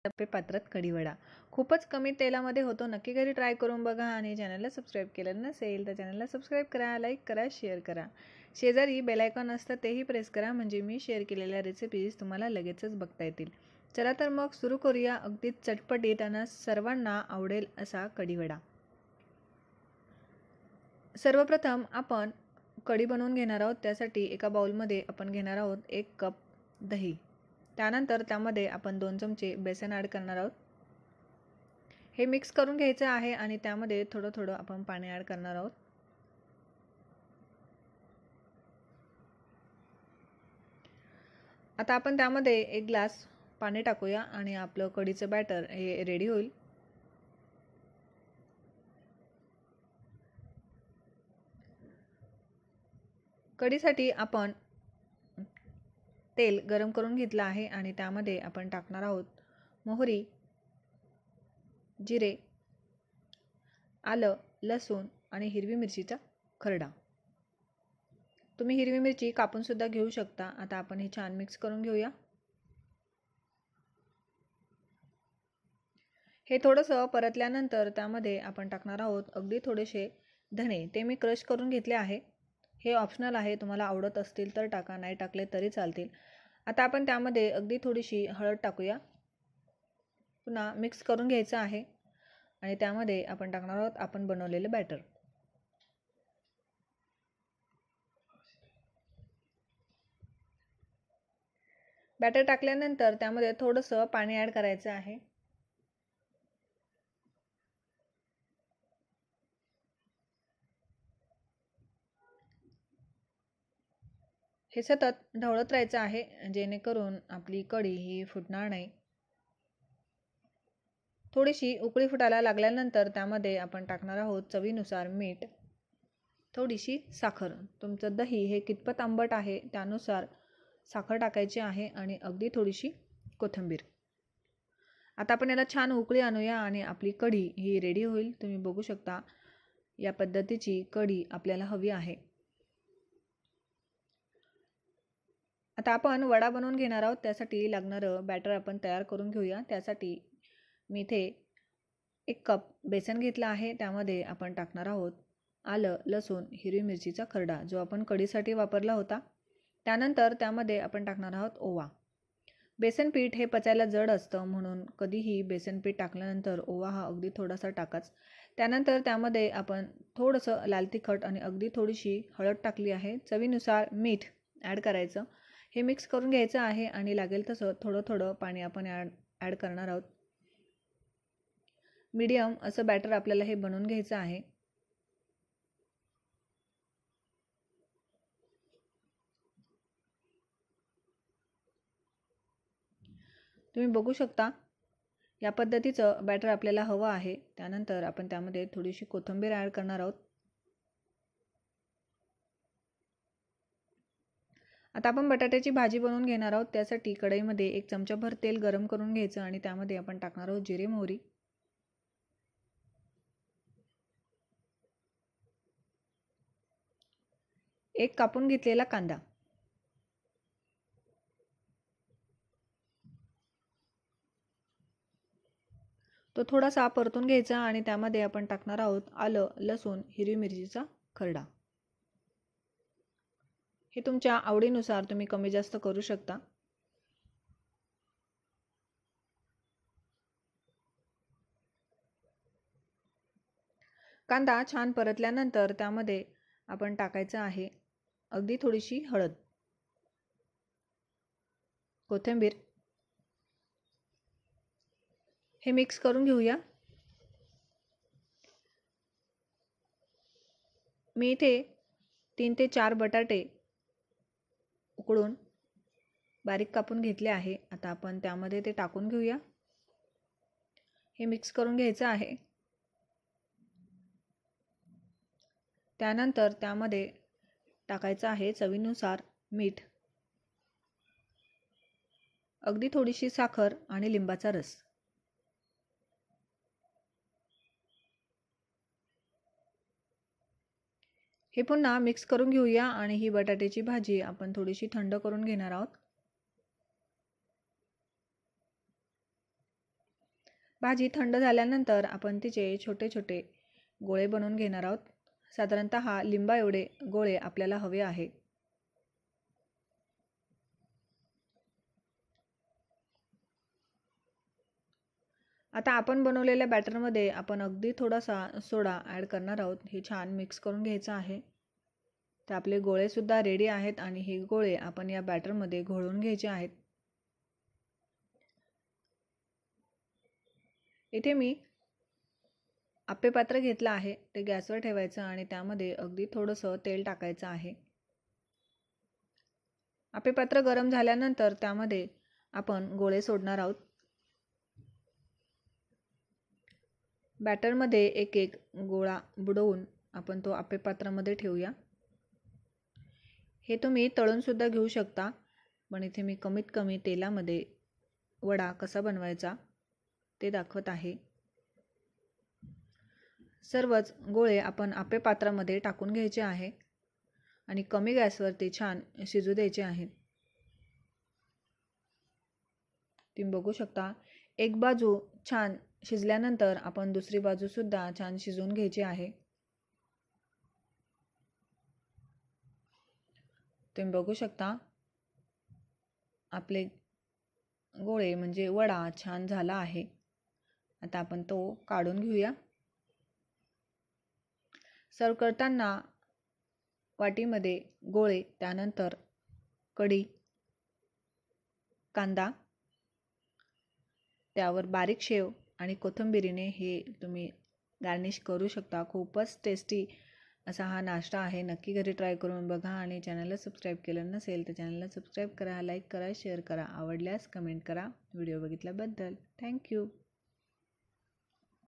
टप्पे पात्रात कढीवडा खूपच कमी तेलामध्ये होतो। नक्की घरी ट्राय करून बघा आणि चॅनलला सबस्क्राईब केलं नसेल तर चॅनलला सबस्क्राईब करा, लाईक करा, शेअर करा। शेजारी बेल आयकॉन असतं तेही प्रेस करा म्हणजे मी शेअर केलेल्या रेसिपीज तुम्हाला लगेचच बघता येतील। चला तर मग सुरू करूया अगदी चटपटीत आणि सर्वांना आवडेल असा कढीवडा। सर्वप्रथम आपण कढी बनवून घेणार आहोत। त्यासाठी एका बाउलमध्ये आपण घेणार आहोत 1 कप दही। त्यानंतर त्यामध्ये आपण 2 चमचे बेसन ॲड करणार आहोत। हे मिक्स करून घ्यायचं आहे आणि त्यामध्ये थोडं थोडं आपण पाणी ॲड करणार आहोत। आता आपण त्यामध्ये 1 ग्लास पाणी टाकूया आणि आपलं कढीचं बॅटर हे रेडी होईल। कढीसाठी आपण तेल गरम करून घेतलं आहे आणि त्यामध्ये आपण टाकणार आहोत मोहरी, जिरे, आलं, लसूण आणि हिरवी मिरचीचा खरडा। तुम्ही हिरवी मिरची कापून सुद्धा घेऊ शकता। आता आपण हे छान मिक्स करून घेऊया। हे थोडंसं परतल्यानंतर त्यामध्ये आपण टाकणार आहोत अगदी थोडेसे धणे। ते मी क्रश करून घेतले आहे। हे ऑप्शनल आहे, तुम्हाला आवडत असतील तर टाका, नाही टाकले तरी चालतील। आता आपण त्यामध्ये अगदी थोडीशी हळद टाकूया। पुन्हा मिक्स करून घ्यायचं आहे आणि त्यामध्ये आपण टाकणार आहोत आपण बनवलेलं बॅटर। बॅटर टाकल्यानंतर त्यामध्ये थोडंसं पाणी ॲड करायचं आहे। हे सतत ढवळत राहायचं आहे जेणेकरून आपली कढी ही फुटणार नाही। थोडीशी उकळी फुटायला लागल्यानंतर त्यामध्ये आपण टाकणार आहोत चवीनुसार मीठ, थोडीशी साखर। तुमचं दही हे कितपत आंबट आहे त्यानुसार साखर टाकायची आहे आणि अगदी थोडीशी कोथिंबीर। आता आपण याला छान उकळी आणूया आणि आपली कढी ही रेडी होईल। तुम्ही बघू शकता या पद्धतीची कढी आपल्याला हवी आहे। आता आपण वडा बनवून घेणार आहोत। त्यासाठी लागणारं बॅटर आपण तयार करून घेऊया। त्यासाठी मी इथे 1 कप बेसन घेतलं आहे। त्यामध्ये आपण टाकणार आहोत आलं, लसूण, हिरवी मिरचीचा खरडा जो आपण कढीसाठी वापरला होता। त्यानंतर त्यामध्ये आपण टाकणार आहोत ओवा। बेसन पीठ हे पचायला जड असतं म्हणून कधीही बेसन पीठ टाकल्यानंतर ओवा हा अगदी थोडासा टाकाच। त्यानंतर त्यामध्ये आपण थोडंसं लाल तिखट आणि अगदी थोडीशी हळद टाकली आहे। चवीनुसार मीठ ॲड करायचं। हे मिक्स करून घ्यायचं आहे आणि लागेल तसं थोडं थोडं पाणी आपण ॲड करणार आहोत। मीडियम असं बॅटर आपल्याला हे बनवून घ्यायचं आहे। तुम्ही बघू शकता या पद्धतीचं बॅटर आपल्याला हवं आहे। त्यानंतर आपण त्यामध्ये थोडीशी कोथिंबीर ॲड करणार आहोत। आता आपण बटाट्याची भाजी बनवून घेणार आहोत। त्यासाठी कढईमध्ये 1 चमचाभर तेल गरम करून घ्यायचं आणि त्यामध्ये आपण टाकणार आहोत जिरे, मोहरी, एक कापून घेतलेला कांदा, तो थोडासा परतून घ्यायचा आणि त्यामध्ये आपण टाकणार आहोत आलं, लसूण, हिरवी मिरचीचा खरडा। हे तुमच्या आवडीनुसार तुम्ही कमी जास्त करू शकता। कांदा छान परतल्यानंतर त्यामध्ये आपण टाकायचं आहे अगदी थोडीशी हळद, कोथिंबीर। हे मिक्स करून घेऊया। मी इथे 3 ते 4 बटाटे उकडून बारीक कापून घेतले आहे। आता आपण त्यामध्ये ते टाकून घेऊया। हे मिक्स करून घ्यायचं आहे। त्यानंतर त्यामध्ये टाकायचं आहे चवीनुसार मीठ, अगदी थोडीशी साखर आणि लिंबाचा रस। हे पुन्हा मिक्स करून घेऊया आणि ही बटाट्याची भाजी आपण थोडीशी थंड करून घेणार आहोत। भाजी थंड झाल्यानंतर आपण तिचे छोटे छोटे गोळे बनवून घेणार आहोत. साधारणतः लिंबा एवढे गोळे आपल्याला हवे आहे. आता आपण बनवलेल्या बॅटरमध्ये आपण अगदी थोडासा सोडा ॲड करणार आहोत. हे छान मिक्स करून घ्यायचं आहे. तर आपले गोळेसुद्धा रेडी आहेत आणि हे गोळे आपण या बॅटरमध्ये घोळून घ्यायचे आहेत. इथे मी आप्पे पात्र घेतलं आहे. ते गॅसवर ठेवायचं आणि त्यामध्ये अगदी थोडंसं तेल टाकायचं आहे. आप्पे पात्र गरम झाल्यानंतर त्यामध्ये आपण गोळे सोडणार आहोत. बॅटरमध्ये एक एक गोळा बुडवून आपण तो आप्पे पात्रामध्ये ठेवूया. हे तुम्ही तळून सुद्धा घेऊ शकता, पण इथे मी कमीत कमी तेलामध्ये वडा कसा बनवायचा ते दाखवत आहे. सर्वच गोळे आपण आप्पे पात्रामध्ये टाकून घ्यायचे आहे आणि कमी गॅसवर ते छान शिजू द्यायचे आहेत. तुम्ही बघू शकता, एक बाजू छान शिजल्यानंतर आपण दुसरी बाजू सुद्धा छान शिजवून घ्यायची आहे. तुम्ही बघू शकता, आपले गोळे म्हणजे वडा छान झाला आहे. आता आपण तो काढून घेऊया. सर्व करताना वाटीमध्ये गोळे, त्यानंतर कढी, कांदा, त्यावर बारीक शेव आणि कोथिंबीरीने हे तुम्ही गार्निश करू शकता. खूपच टेस्टी असा हा नाश्ता आहे. नक्की घरी ट्राय करून बघा आणि चॅनलला सबस्क्राईब केलं नसेल तर चॅनलला सबस्क्राईब करा, लाईक करा, शेअर करा. आवडल्यास कमेंट करा. व्हिडिओ बघितल्याबद्दल थँक्यू.